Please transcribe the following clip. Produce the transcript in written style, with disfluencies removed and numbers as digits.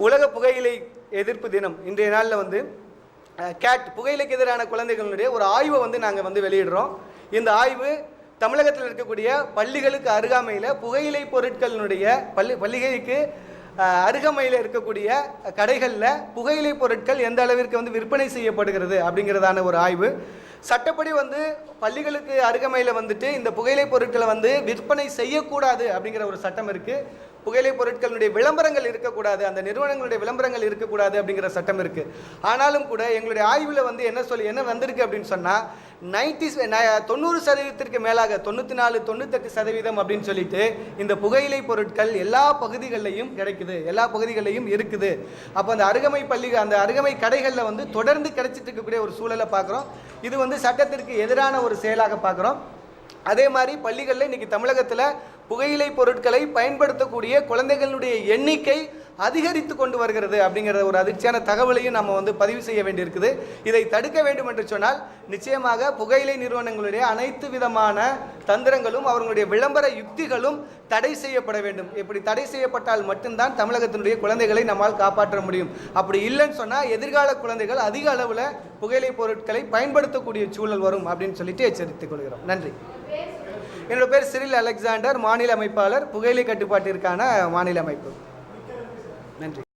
உலக புகையிலை எதிர்ப்பு தினம் இன்றைய நாளில் வந்து கேட் புகையிலைக்கு எதிரான குழந்தைகளுடைய ஒரு ஆய்வை வந்து நாங்கள் வெளியிடுறோம். இந்த ஆய்வு தமிழகத்தில் இருக்கக்கூடிய பள்ளிகளுக்கு அருகாமையில் புகையிலை பொருட்களினுடைய பள்ளிகளுக்கு அருகாமையில் இருக்கக்கூடிய கடைகளில் புகையிலை பொருட்கள் எந்த அளவிற்கு வந்து விற்பனை செய்யப்படுகிறது அப்படிங்கிறதான ஒரு ஆய்வு. சட்டப்படி வந்து பள்ளிகளுக்கு அருகாமையில் வந்துட்டு இந்த புகையிலை பொருட்களை வந்து விற்பனை செய்யக்கூடாது அப்படிங்கிற ஒரு சட்டம் இருக்குது. புகையிலை பொருட்களுடைய விளம்பரங்கள் இருக்கக்கூடாது, அந்த நிறுவனங்களுடைய விளம்பரங்கள் இருக்கக்கூடாது அப்படிங்கிற சட்டம் இருக்குது. ஆனாலும் கூட எங்களுடைய ஆய்வில் வந்து என்ன வந்திருக்கு அப்படின்னு சொன்னால் 90% மேலாக 94-98% அப்படின்னு சொல்லிட்டு இந்த புகையிலை பொருட்கள் எல்லா பகுதிகளிலையும் கிடைக்குது, எல்லா பகுதிகளிலையும் இருக்குது. அப்போ அந்த அருகமை கடைகளில் வந்து தொடர்ந்து கிடைச்சிட்டு இருக்கக்கூடிய ஒரு சூழலை பார்க்குறோம். இது வந்து சட்டத்திற்கு எதிரான ஒரு செயலாக பார்க்குறோம். அதே மாதிரி பள்ளிகளில் இன்றைக்கி தமிழகத்தில் புகையிலை பொருட்களை பயன்படுத்தக்கூடிய குழந்தைகளுடைய எண்ணிக்கை அதிகரித்து கொண்டு வருகிறது அப்படிங்கிற ஒரு அதிர்ச்சியான தகவலையும் நம்ம வந்து பதிவு செய்ய வேண்டியிருக்குது. இதை தடுக்க வேண்டும் என்று சொன்னால் நிச்சயமாக புகையிலை நிறுவனங்களுடைய அனைத்து விதமான தந்திரங்களும் அவர்களுடைய விளம்பர யுக்திகளும் தடை செய்யப்பட வேண்டும். இப்படி தடை செய்யப்பட்டால் மட்டும்தான் தமிழகத்தினுடைய குழந்தைகளை நம்மால் காப்பாற்ற முடியும். அப்படி இல்லைன்னு சொன்னால் எதிர்கால குழந்தைகள் அதிக அளவில் புகையிலை பொருட்களை பயன்படுத்தக்கூடிய சூழல் வரும் அப்படின்னு சொல்லிட்டு எச்சரித்துக் கொள்கிறோம். நன்றி. என்னோட பேர் சிறில் அலெக்சாண்டர், மாநில அமைப்பாளர், புகையிலை கட்டுப்பாட்டிற்கான மாநில அமைப்பு. நன்றி.